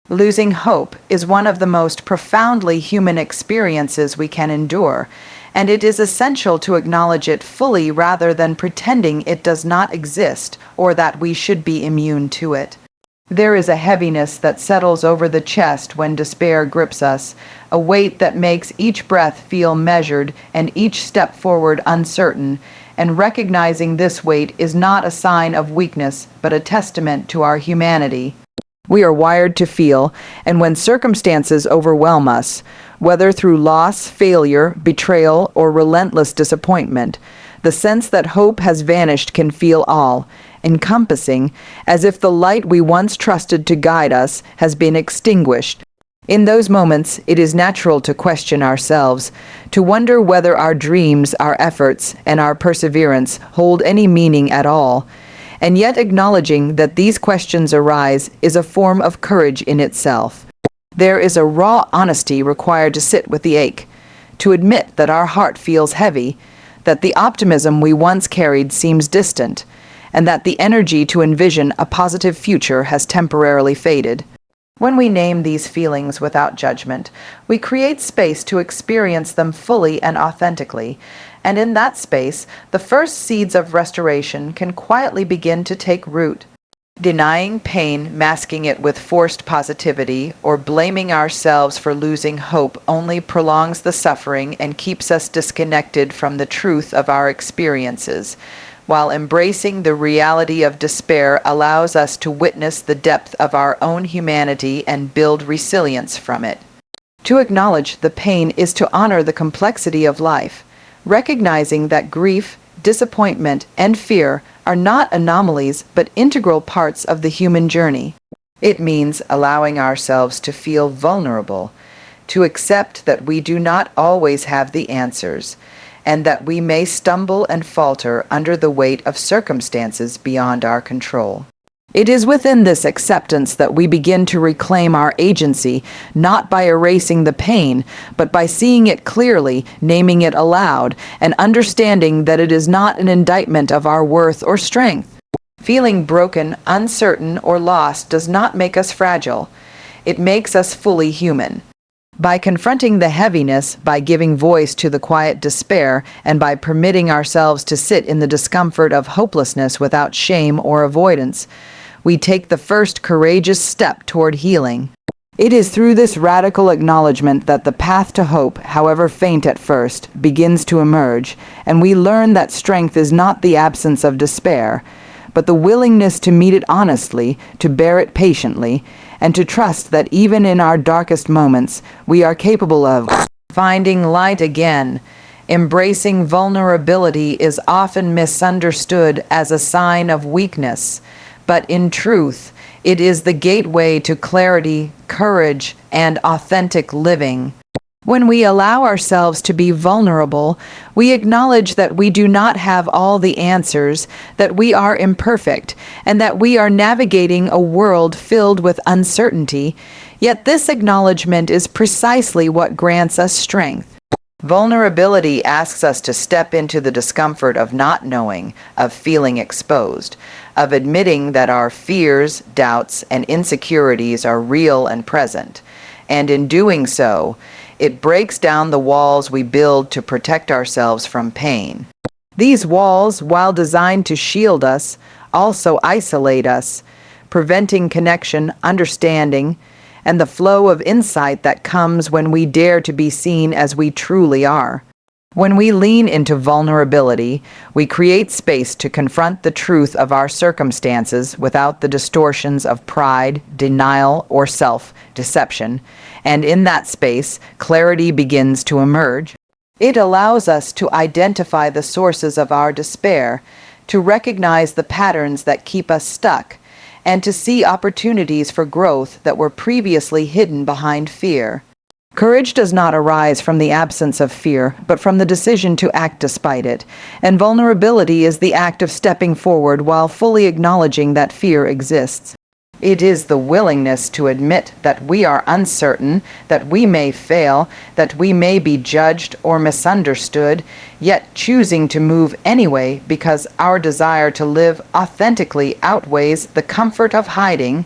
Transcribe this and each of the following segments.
Losing hope is one of the most profoundly human experiences we can endure, and it is essential to acknowledge it fully rather than pretending it does not exist or that we should be immune to it. There is a heaviness that settles over the chest when despair grips us, a weight that makes each breath feel measured and each step forward uncertain, and recognizing this weight is not a sign of weakness but a testament to our humanity. We are wired to feel, and when circumstances overwhelm us, whether through loss, failure, betrayal, or relentless disappointment, the sense that hope has vanished can feel all, encompassing, as if the light we once trusted to guide us has been extinguished. In those moments, it is natural to question ourselves, to wonder whether our dreams, our efforts, and our perseverance hold any meaning at all. And yet acknowledging that these questions arise is a form of courage in itself. There is a raw honesty required to sit with the ache, to admit that our heart feels heavy, that the optimism we once carried seems distant, and that the energy to envision a positive future has temporarily faded. When we name these feelings without judgment, we create space to experience them fully and authentically, and in that space, the first seeds of restoration can quietly begin to take root. Denying pain, masking it with forced positivity, or blaming ourselves for losing hope only prolongs the suffering and keeps us disconnected from the truth of our experiences, while embracing the reality of despair allows us to witness the depth of our own humanity and build resilience from it. To acknowledge the pain is to honor the complexity of life, recognizing that grief, disappointment, and fear are not anomalies but integral parts of the human journey. It means allowing ourselves to feel vulnerable, to accept that we do not always have the answers, and that we may stumble and falter under the weight of circumstances beyond our control. It is within this acceptance that we begin to reclaim our agency, not by erasing the pain, but by seeing it clearly, naming it aloud, and understanding that it is not an indictment of our worth or strength. Feeling broken, uncertain, or lost does not make us fragile. It makes us fully human. By confronting the heaviness, by giving voice to the quiet despair, and by permitting ourselves to sit in the discomfort of hopelessness without shame or avoidance, we take the first courageous step toward healing. It is through this radical acknowledgement that the path to hope, however faint at first, begins to emerge, and we learn that strength is not the absence of despair, but the willingness to meet it honestly, to bear it patiently, and to trust that even in our darkest moments, we are capable of finding light again. Embracing vulnerability is often misunderstood as a sign of weakness, but in truth, it is the gateway to clarity, courage, and authentic living. When we allow ourselves to be vulnerable, we acknowledge that we do not have all the answers, that we are imperfect, and that we are navigating a world filled with uncertainty, yet this acknowledgement is precisely what grants us strength. Vulnerability asks us to step into the discomfort of not knowing, of feeling exposed, of admitting that our fears, doubts, and insecurities are real and present. And in doing so, it breaks down the walls we build to protect ourselves from pain. These walls, while designed to shield us, also isolate us, preventing connection, understanding, and the flow of insight that comes when we dare to be seen as we truly are. When we lean into vulnerability, we create space to confront the truth of our circumstances without the distortions of pride, denial, or self-deception, and in that space, clarity begins to emerge. It allows us to identify the sources of our despair, to recognize the patterns that keep us stuck, and to see opportunities for growth that were previously hidden behind fear. Courage does not arise from the absence of fear, but from the decision to act despite it, and vulnerability is the act of stepping forward while fully acknowledging that fear exists. It is the willingness to admit that we are uncertain, that we may fail, that we may be judged or misunderstood, yet choosing to move anyway because our desire to live authentically outweighs the comfort of hiding.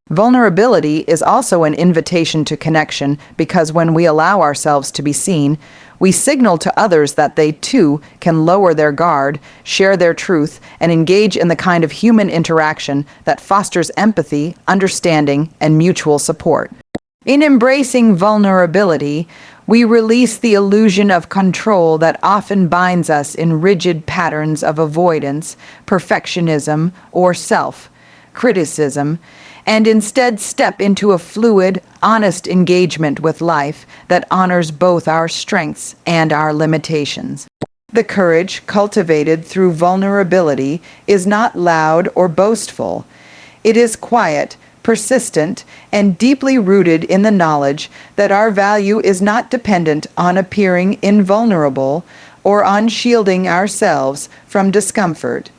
Vulnerability is also an invitation to connection because when we allow ourselves to be seen, we signal to others that they too can lower their guard, share their truth, and engage in the kind of human interaction that fosters empathy, understanding, and mutual support. In embracing vulnerability, we release the illusion of control that often binds us in rigid patterns of avoidance, perfectionism, or self-criticism, and instead step into a fluid, honest engagement with life that honors both our strengths and our limitations. The courage cultivated through vulnerability is not loud or boastful. It is quiet, persistent, and deeply rooted in the knowledge that our value is not dependent on appearing invulnerable or on shielding ourselves from discomfort.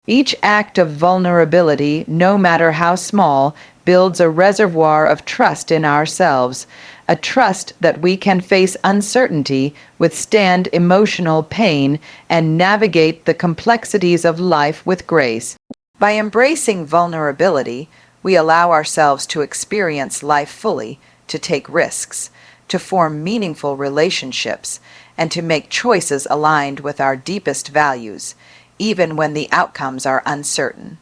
Each act of vulnerability, no matter how small, builds a reservoir of trust in ourselves, a trust that we can face uncertainty, withstand emotional pain, and navigate the complexities of life with grace. By embracing vulnerability, we allow ourselves to experience life fully, to take risks, to form meaningful relationships, and to make choices aligned with our deepest values, even when the outcomes are uncertain.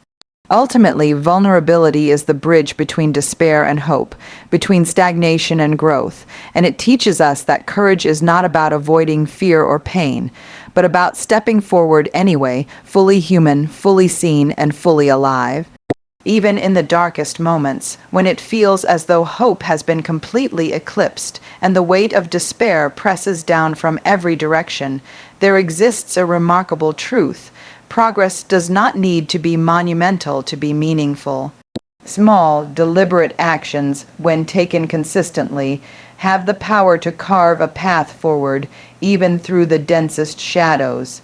Ultimately, vulnerability is the bridge between despair and hope, between stagnation and growth, and it teaches us that courage is not about avoiding fear or pain, but about stepping forward anyway, fully human, fully seen, and fully alive. Even in the darkest moments, when it feels as though hope has been completely eclipsed and the weight of despair presses down from every direction, there exists a remarkable truth. Progress does not need to be monumental to be meaningful. Small, deliberate actions, when taken consistently, have the power to carve a path forward, even through the densest shadows.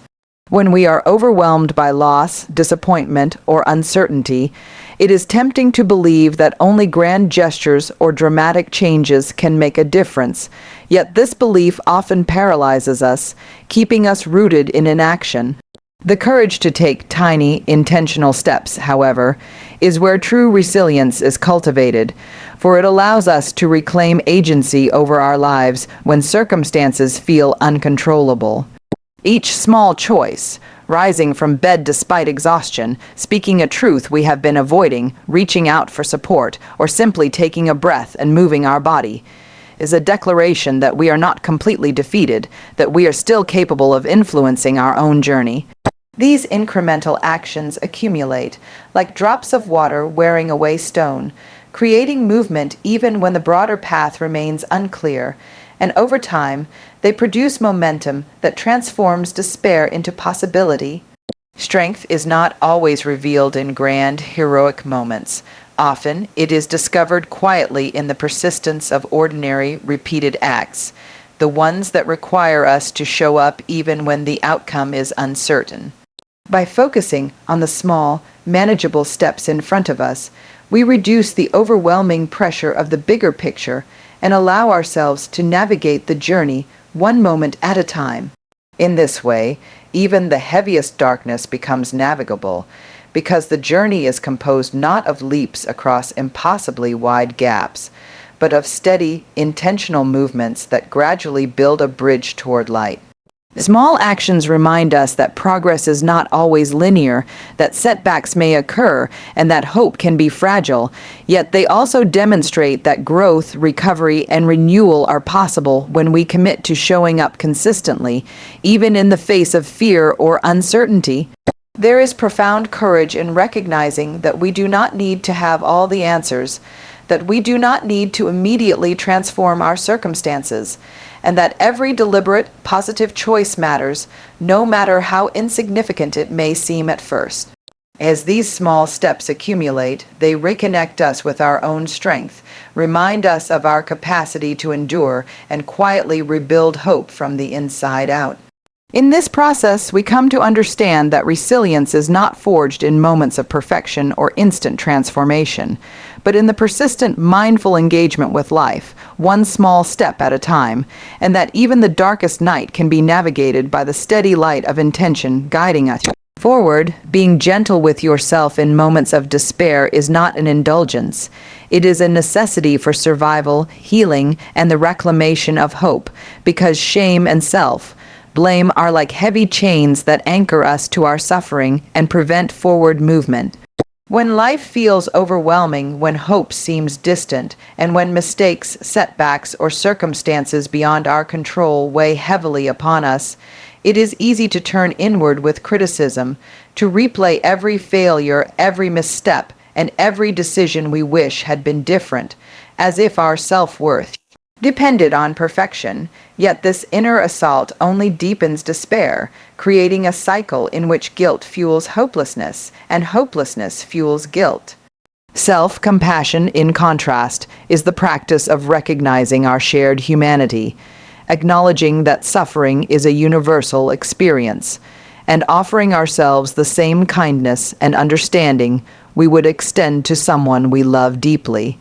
When we are overwhelmed by loss, disappointment, or uncertainty, it is tempting to believe that only grand gestures or dramatic changes can make a difference, yet this belief often paralyzes us, keeping us rooted in inaction. The courage to take tiny, intentional steps, however, is where true resilience is cultivated, for it allows us to reclaim agency over our lives when circumstances feel uncontrollable. Each small choice, rising from bed despite exhaustion, speaking a truth we have been avoiding, reaching out for support, or simply taking a breath and moving our body, is a declaration that we are not completely defeated, that we are still capable of influencing our own journey. These incremental actions accumulate, like drops of water wearing away stone, creating movement even when the broader path remains unclear, and over time, they produce momentum that transforms despair into possibility. Strength is not always revealed in grand, heroic moments. Often, it is discovered quietly in the persistence of ordinary, repeated acts, the ones that require us to show up even when the outcome is uncertain. By focusing on the small, manageable steps in front of us, we reduce the overwhelming pressure of the bigger picture and allow ourselves to navigate the journey one moment at a time. In this way, even the heaviest darkness becomes navigable, because the journey is composed not of leaps across impossibly wide gaps, but of steady, intentional movements that gradually build a bridge toward light. Small actions remind us that progress is not always linear, that setbacks may occur, and that hope can be fragile, yet they also demonstrate that growth, recovery, and renewal are possible when we commit to showing up consistently, even in the face of fear or uncertainty. There is profound courage in recognizing that we do not need to have all the answers, that we do not need to immediately transform our circumstances, and that every deliberate, positive choice matters, no matter how insignificant it may seem at first. As these small steps accumulate, they reconnect us with our own strength, remind us of our capacity to endure, and quietly rebuild hope from the inside out. In this process, we come to understand that resilience is not forged in moments of perfection or instant transformation, but in the persistent, mindful engagement with life, one small step at a time, and that even the darkest night can be navigated by the steady light of intention guiding us forward. Being gentle with yourself in moments of despair is not an indulgence. It is a necessity for survival, healing, and the reclamation of hope, because shame and self-blame are like heavy chains that anchor us to our suffering and prevent forward movement. When life feels overwhelming, when hope seems distant, and when mistakes, setbacks, or circumstances beyond our control weigh heavily upon us, it is easy to turn inward with criticism, to replay every failure, every misstep, and every decision we wish had been different, as if our self-worth depended on perfection. Yet this inner assault only deepens despair, creating a cycle in which guilt fuels hopelessness, and hopelessness fuels guilt. Self-compassion, in contrast, is the practice of recognizing our shared humanity, acknowledging that suffering is a universal experience, and offering ourselves the same kindness and understanding we would extend to someone we love deeply.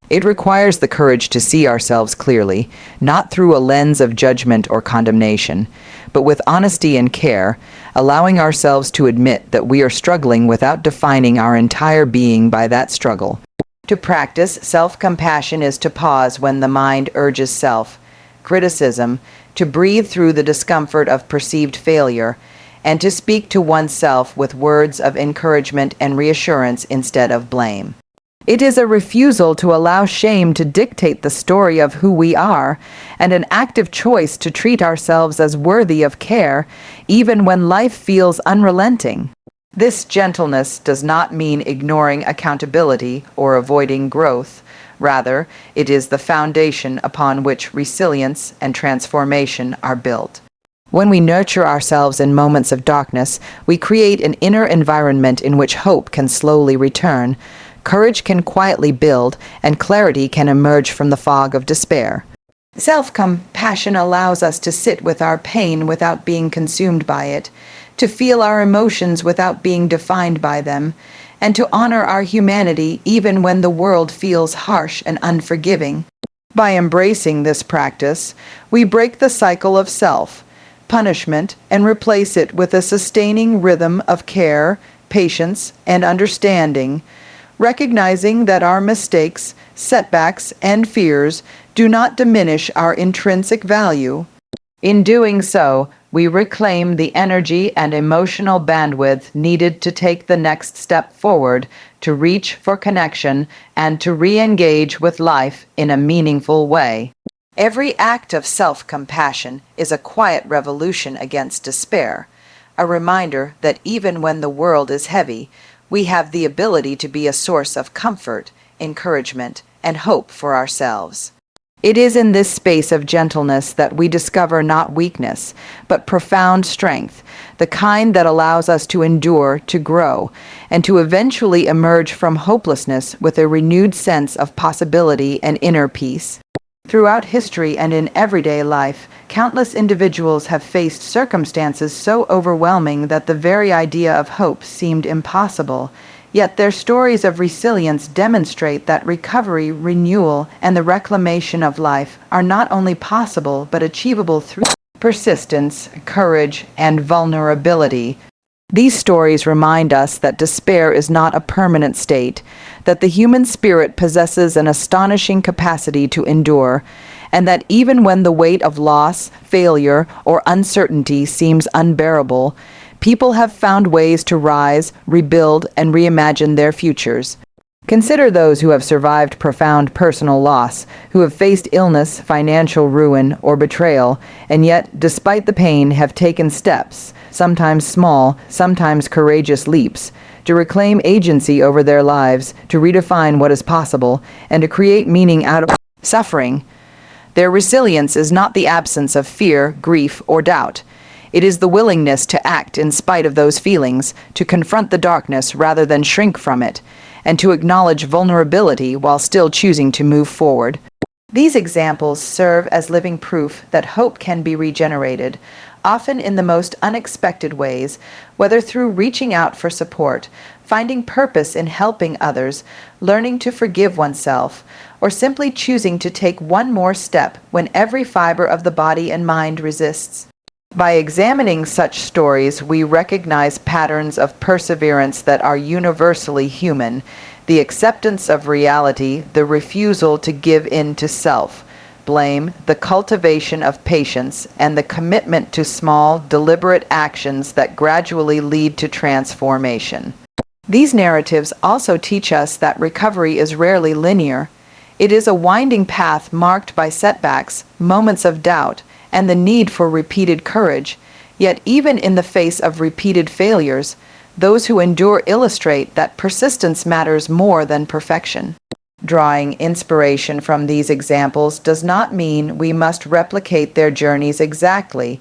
It requires the courage to see ourselves clearly, not through a lens of judgment or condemnation, but with honesty and care, allowing ourselves to admit that we are struggling without defining our entire being by that struggle. To practice self-compassion is to pause when the mind urges self-criticism, to breathe through the discomfort of perceived failure, and to speak to oneself with words of encouragement and reassurance instead of blame. It is a refusal to allow shame to dictate the story of who we are, and an active choice to treat ourselves as worthy of care, even when life feels unrelenting. This gentleness does not mean ignoring accountability or avoiding growth. Rather, it is the foundation upon which resilience and transformation are built. When we nurture ourselves in moments of darkness, we create an inner environment in which hope can slowly return, courage can quietly build, and clarity can emerge from the fog of despair. Self-compassion allows us to sit with our pain without being consumed by it, to feel our emotions without being defined by them, and to honor our humanity even when the world feels harsh and unforgiving. By embracing this practice, we break the cycle of self-punishment and replace it with a sustaining rhythm of care, patience, and understanding, recognizing that our mistakes, setbacks, and fears do not diminish our intrinsic value. In doing so, we reclaim the energy and emotional bandwidth needed to take the next step forward, to reach for connection, and to re-engage with life in a meaningful way. Every act of self-compassion is a quiet revolution against despair, a reminder that even when the world is heavy, we have the ability to be a source of comfort, encouragement, and hope for ourselves. It is in this space of gentleness that we discover not weakness, but profound strength, the kind that allows us to endure, to grow, and to eventually emerge from hopelessness with a renewed sense of possibility and inner peace. Throughout history and in everyday life, countless individuals have faced circumstances so overwhelming that the very idea of hope seemed impossible. Yet their stories of resilience demonstrate that recovery, renewal, and the reclamation of life are not only possible but achievable through persistence, courage, and vulnerability. These stories remind us that despair is not a permanent state, that the human spirit possesses an astonishing capacity to endure, and that even when the weight of loss, failure, or uncertainty seems unbearable, people have found ways to rise, rebuild, and reimagine their futures. Consider those who have survived profound personal loss, who have faced illness, financial ruin, or betrayal, and yet, despite the pain, have taken steps, sometimes small, sometimes courageous leaps, to reclaim agency over their lives, to redefine what is possible, and to create meaning out of suffering. Their resilience is not the absence of fear, grief, or doubt. It is the willingness to act in spite of those feelings, to confront the darkness rather than shrink from it, and to acknowledge vulnerability while still choosing to move forward. These examples serve as living proof that hope can be regenerated, often in the most unexpected ways, whether through reaching out for support, finding purpose in helping others, learning to forgive oneself, or simply choosing to take one more step when every fiber of the body and mind resists. By examining such stories, we recognize patterns of perseverance that are universally human, the acceptance of reality, the refusal to give in to self, blame, the cultivation of patience, and the commitment to small, deliberate actions that gradually lead to transformation. These narratives also teach us that recovery is rarely linear. It is a winding path marked by setbacks, moments of doubt, and the need for repeated courage. Yet even in the face of repeated failures, those who endure illustrate that persistence matters more than perfection. Drawing inspiration from these examples does not mean we must replicate their journeys exactly,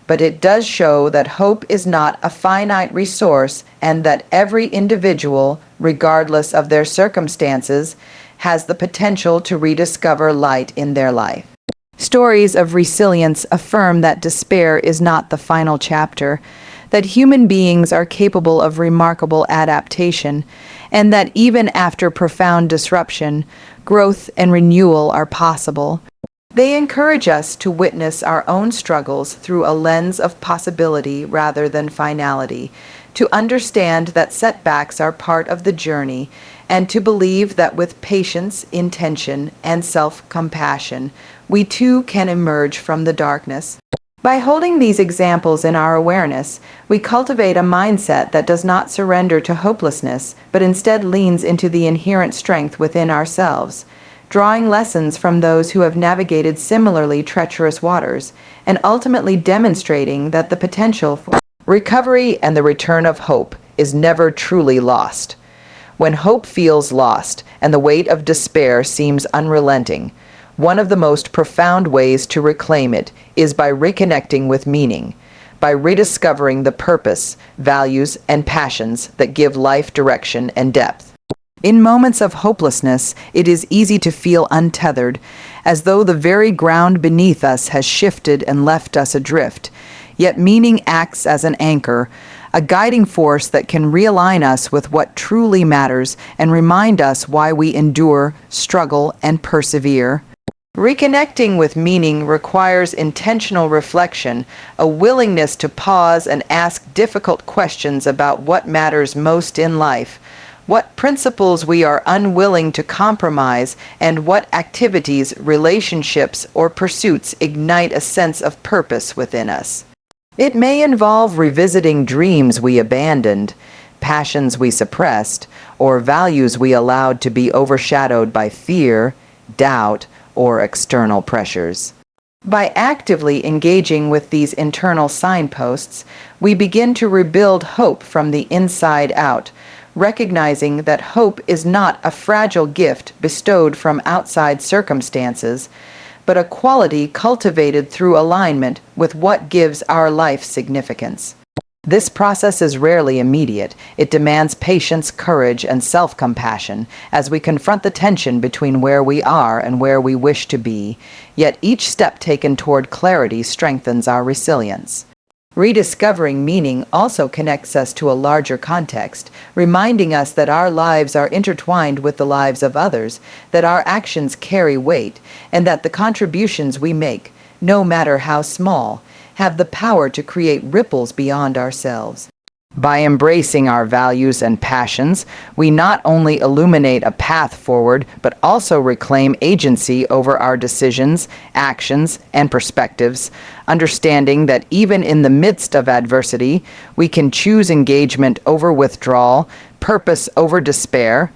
but it does show that hope is not a finite resource and that every individual, regardless of their circumstances, has the potential to rediscover light in their life. Stories of resilience affirm that despair is not the final chapter, that human beings are capable of remarkable adaptation, and that even after profound disruption, growth and renewal are possible. They encourage us to witness our own struggles through a lens of possibility rather than finality, to understand that setbacks are part of the journey, and to believe that with patience, intention, and self-compassion, we too can emerge from the darkness. By holding these examples in our awareness, we cultivate a mindset that does not surrender to hopelessness, but instead leans into the inherent strength within ourselves, drawing lessons from those who have navigated similarly treacherous waters, and ultimately demonstrating that the potential for recovery and the return of hope is never truly lost. When hope feels lost and the weight of despair seems unrelenting, one of the most profound ways to reclaim it is by reconnecting with meaning, by rediscovering the purpose, values, and passions that give life direction and depth. In moments of hopelessness, it is easy to feel untethered, as though the very ground beneath us has shifted and left us adrift. Yet meaning acts as an anchor, a guiding force that can realign us with what truly matters and remind us why we endure, struggle, and persevere. Reconnecting with meaning requires intentional reflection, a willingness to pause and ask difficult questions about what matters most in life, what principles we are unwilling to compromise, and what activities, relationships, or pursuits ignite a sense of purpose within us. It may involve revisiting dreams we abandoned, passions we suppressed, or values we allowed to be overshadowed by fear, doubt, or external pressures. By actively engaging with these internal signposts, we begin to rebuild hope from the inside out, recognizing that hope is not a fragile gift bestowed from outside circumstances, but a quality cultivated through alignment with what gives our life significance. This process is rarely immediate. It demands patience, courage, and self-compassion as we confront the tension between where we are and where we wish to be, yet each step taken toward clarity strengthens our resilience. Rediscovering meaning also connects us to a larger context, reminding us that our lives are intertwined with the lives of others, that our actions carry weight, and that the contributions we make, no matter how small, have the power to create ripples beyond ourselves. By embracing our values and passions, we not only illuminate a path forward, but also reclaim agency over our decisions, actions, and perspectives, understanding that even in the midst of adversity, we can choose engagement over withdrawal, purpose over despair.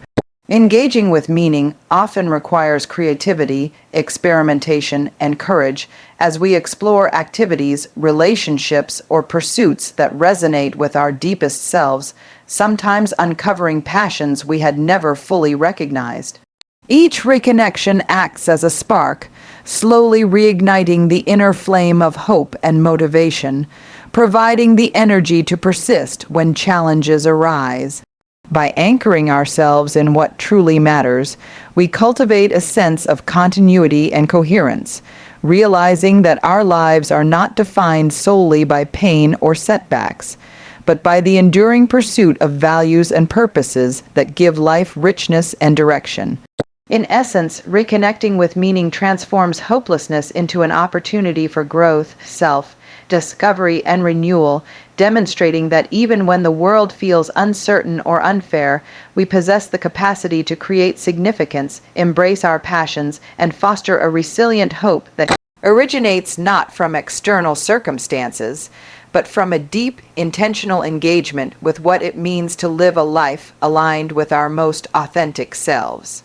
Engaging with meaning often requires creativity, experimentation, and courage as we explore activities, relationships, or pursuits that resonate with our deepest selves, sometimes uncovering passions we had never fully recognized. Each reconnection acts as a spark, slowly reigniting the inner flame of hope and motivation, providing the energy to persist when challenges arise. By anchoring ourselves in what truly matters, we cultivate a sense of continuity and coherence, realizing that our lives are not defined solely by pain or setbacks, but by the enduring pursuit of values and purposes that give life richness and direction. In essence, reconnecting with meaning transforms hopelessness into an opportunity for growth, self discovery, and renewal, demonstrating that even when the world feels uncertain or unfair, we possess the capacity to create significance, embrace our passions, and foster a resilient hope that originates not from external circumstances, but from a deep, intentional engagement with what it means to live a life aligned with our most authentic selves.